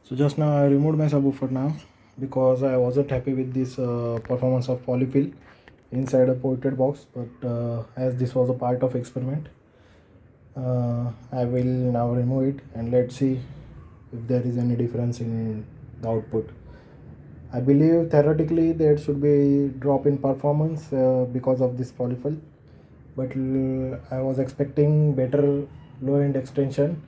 So just now I removed my subwoofer now because I wasn't happy with this performance of polyfill inside a ported box, but as this was a part of experiment, I will now remove it and let's see if there is any difference in the output. I believe theoretically there should be drop in performance because of this polyfill, but I was expecting better low end extension.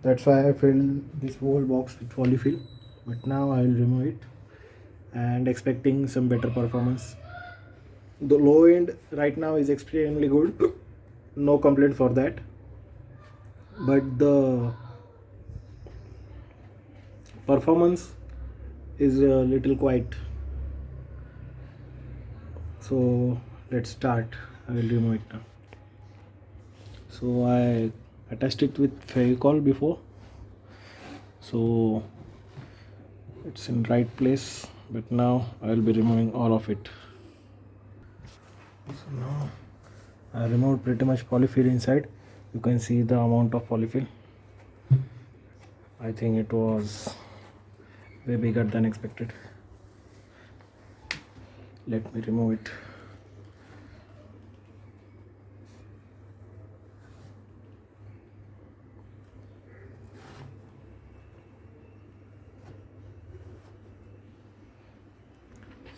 That's why I filled this whole box with polyfill, but now I will remove it and expecting some better performance. The low end right now is extremely good, no complaint for that, but the performance is a little quiet. So let's start. I will remove it now. So I attached it with Fevicol before, so it's in right place, but now I will be removing all of it. So now I removed pretty much polyfill inside. You can see the amount of polyfill. I think it was way bigger than expected. Let me remove it.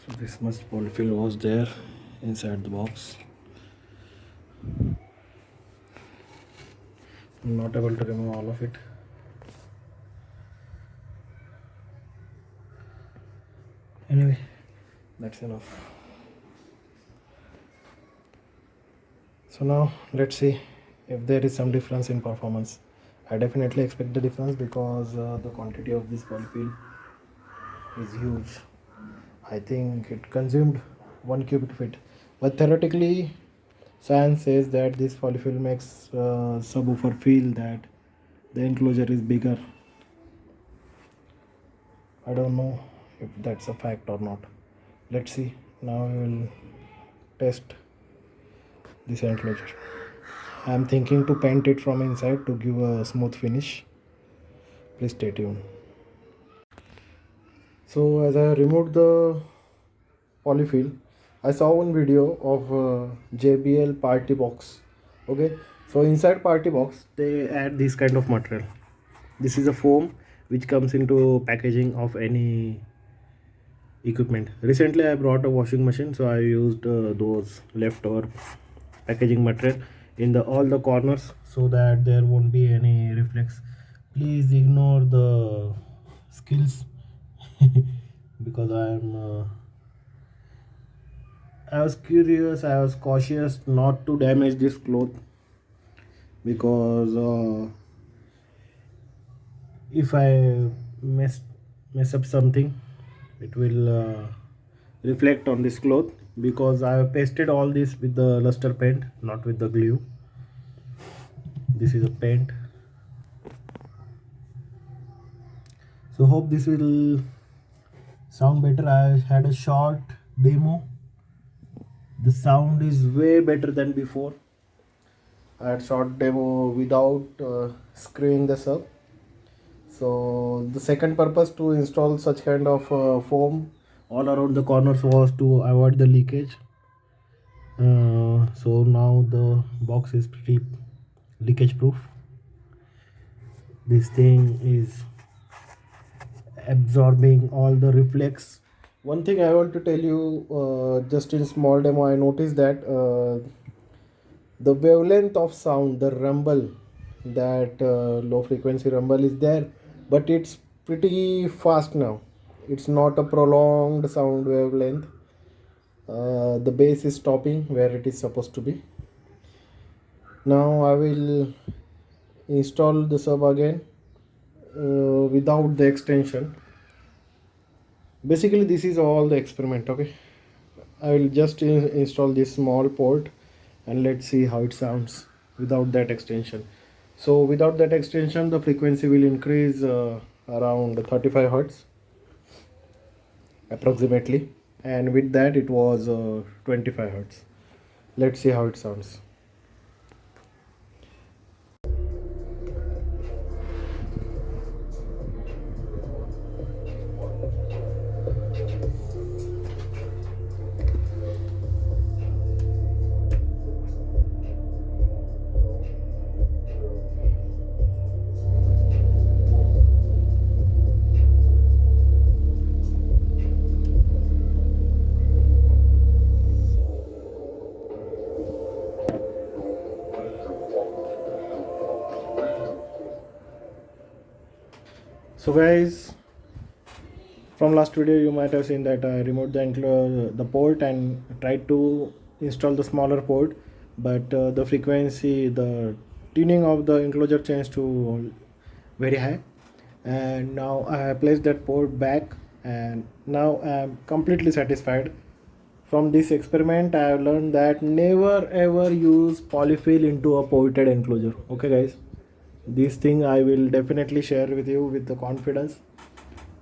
So this much polyfill was there inside the box. I'm not able to remove all of it. Anyway, that's enough. So now let's see if there is some difference in performance. I definitely expect the difference because the quantity of this polyfill is huge. I think it consumed 1 cubic feet, but theoretically science says that this polyfill makes subwoofer feel that the enclosure is bigger. I don't know if that's a fact or not. Let's see. Now we will test this enclosure. I am thinking to paint it from inside to give a smooth finish. Please stay tuned. So as I removed the polyfill, I saw one video of JBL party box. Okay, so inside party box they add this kind of material. This is a foam which comes into packaging of any equipment. Recently I brought a washing machine, so I used those leftover packaging material in the all the corners so that there won't be any reflex. Please ignore the skills because I was curious, I was cautious not to damage this cloth because if I mess up something, it will reflect on this cloth because I have pasted all this with the luster paint, not with the glue. This is a paint. So hope this will sound better. I had a short demo. The sound is way better than before. I had short demo without screwing this up. So the second purpose to install such kind of foam all around the corners was to avoid the leakage. So now the box is pretty leakage proof. This thing is absorbing all the reflex. One thing I want to tell you, just in small demo I noticed that the wavelength of sound, the rumble, that low frequency rumble is there, but it's pretty fast now. It's not a prolonged sound wavelength. The bass is stopping where it is supposed to be. Now I will install the sub again without the extension. Basically this is all the experiment. Okay, I will just install this small port and let's see how it sounds without that extension. So without that extension the frequency will increase around 35 hertz approximately, and with that it was 25 hertz. Let's see how it sounds. So guys, from last video you might have seen that I removed the port and tried to install the smaller port, but the frequency, the tuning of the enclosure changed to very high, and now I have placed that port back, and now I am completely satisfied. From this experiment I have learned that never ever use polyfill into a ported enclosure. Okay guys, this thing I will definitely share with you with the confidence.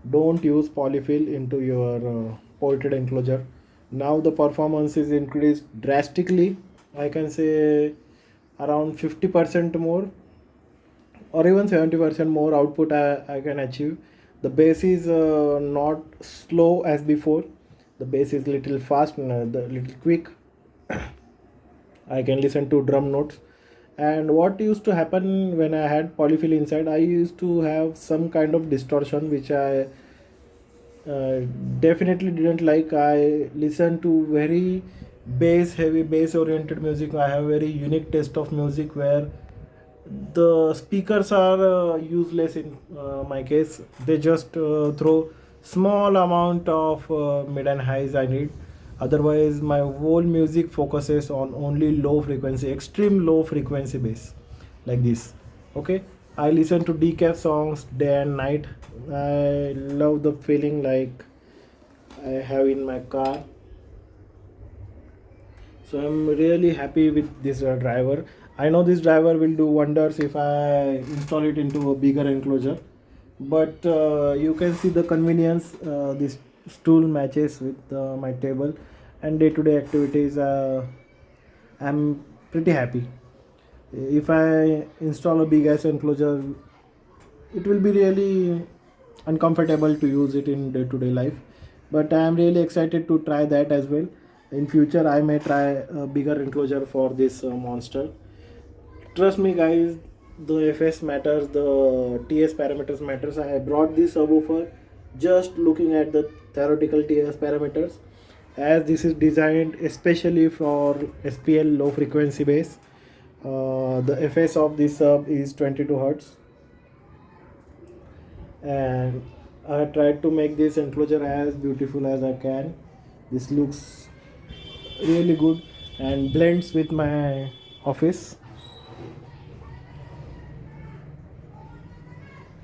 Don't use polyfill into your ported enclosure. Now the performance is increased drastically. I can say around 50% more, or even 70% more output I can achieve. The bass is not slow as before. The bass is little fast, the little quick. I can listen to drum notes. And what used to happen when I had polyfill inside, I used to have some kind of distortion which I uh, definitely didn't like. I listen to very heavy bass oriented music. I have very unique taste of music where the speakers are useless in my case. They just throw small amount of mid and highs I need. Otherwise my whole music focuses on only low frequency, extreme low frequency bass, like this. Okay, I listen to decaf songs day and night. I love the feeling like I have in my car. So I'm really happy with this driver. I know this driver will do wonders if I install it into a bigger enclosure, but you can see the convenience. This stool matches with my table and day-to-day activities. I'm pretty happy. If I install a big ass enclosure, it will be really uncomfortable to use it in day-to-day life, but I am really excited to try that as well. In future I may try a bigger enclosure for this monster. Trust me guys, the fs matters, the ts parameters matters. I brought this subwoofer just looking at the theoretical ts parameters, as this is designed especially for spl low frequency bass. The fs of this sub is 22 hertz, and I tried to make this enclosure as beautiful as I can. This looks really good and blends with my office.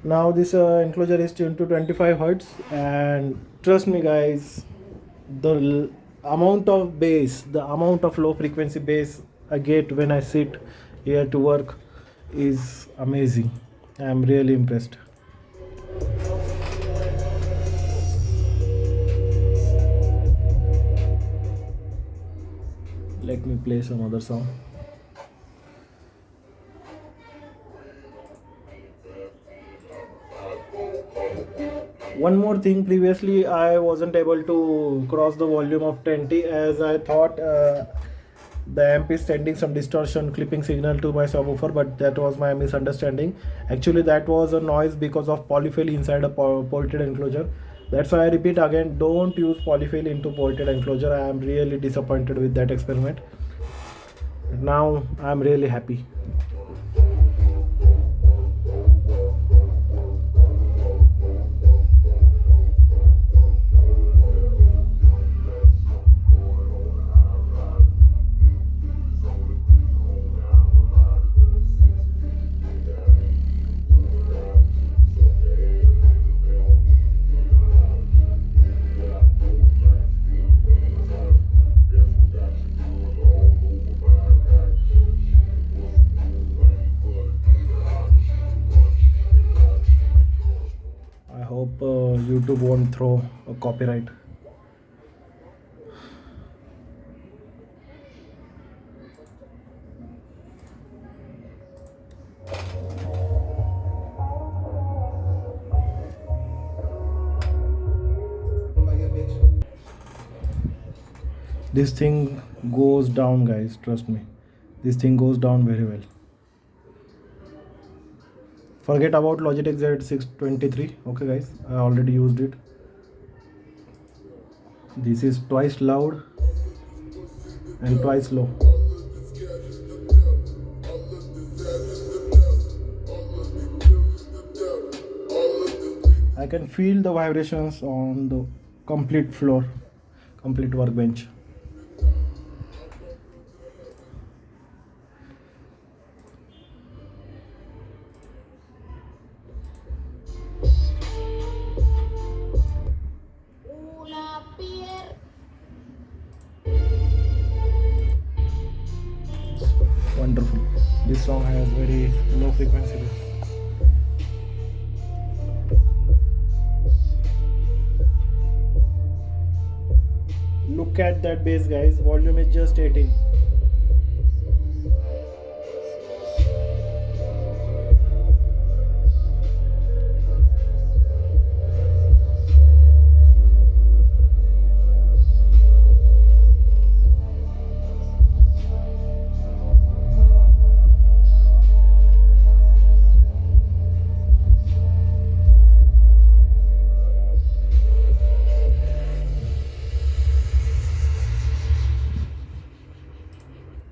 Now this enclosure is tuned to 25 hertz, and trust me guys, the amount of bass, the amount of low frequency bass I get when I sit here to work is amazing. I am really impressed. Let me play some other song. One more thing, previously I wasn't able to cross the volume of 20 as I thought the amp is sending some distortion clipping signal to my subwoofer, but that was my misunderstanding. Actually that was a noise because of polyfill inside a ported enclosure. That's why I repeat again, don't use polyfill into ported enclosure. I am really disappointed with that experiment. Now I am really happy. I hope YouTube won't throw a copyright. This thing goes down guys, trust me. This thing goes down very well. Forget about Logitech Z623. Okay guys, I already used it. This is twice loud and twice low. I can feel the vibrations on the complete floor, complete workbench. Wonderful. This song has very low frequency. Look at that bass, guys. Volume is just 18.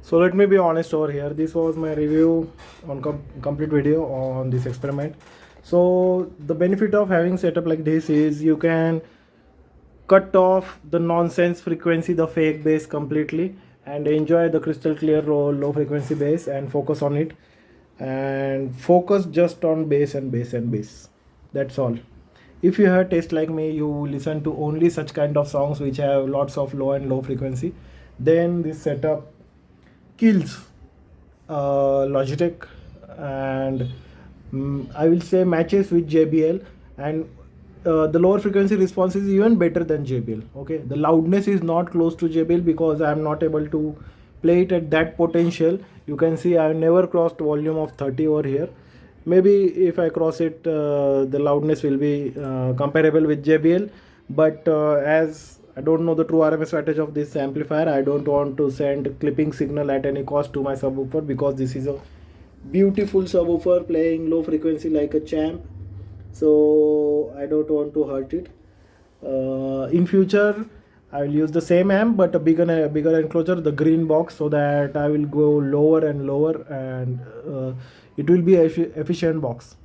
So let me be honest over here. This was my review on complete video on this experiment. So the benefit of having setup like this is you can cut off the nonsense frequency, the fake bass completely, and enjoy the crystal clear low frequency bass and focus on it, and focus just on bass and bass and bass. That's all. If you have taste like me, you listen to only such kind of songs which have lots of low and low frequency, then this setup kills Logitech, and I will say matches with JBL, and the lower frequency response is even better than JBL. Okay, the loudness is not close to JBL because I am not able to play it at that potential. You can see I have never crossed volume of 30 over here. Maybe if I cross it, the loudness will be comparable with JBL, but as I don't know the true RMS wattage of this amplifier, I don't want to send clipping signal at any cost to my subwoofer, because this is a beautiful subwoofer playing low frequency like a champ. So I don't want to hurt it. In future I will use the same amp but a bigger enclosure, the green box, so that I will go lower and lower, and it will be efficient box.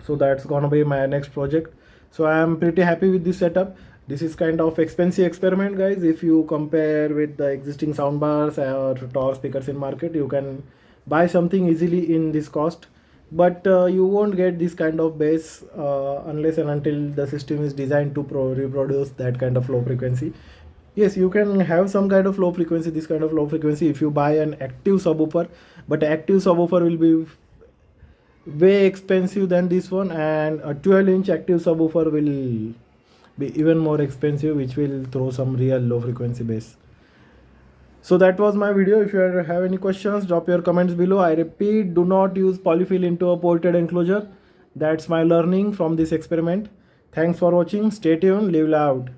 So that's gonna be my next project. So I am pretty happy with this setup. This is kind of expensive experiment, guys. If you compare with the existing soundbars or tower speakers in market, you can buy something easily in this cost, but you won't get this kind of bass unless and until the system is designed to reproduce that kind of low frequency. Yes, you can have some kind of low frequency, this kind of low frequency, if you buy an active subwoofer, but active subwoofer will be way expensive than this one, and a 12-inch active subwoofer will be even more expensive, which will throw some real low frequency bass. So that was my video. If you have any questions, drop your comments below. I repeat, do not use polyfill into a ported enclosure. That's my learning from this experiment. Thanks for watching. Stay tuned. Live loud.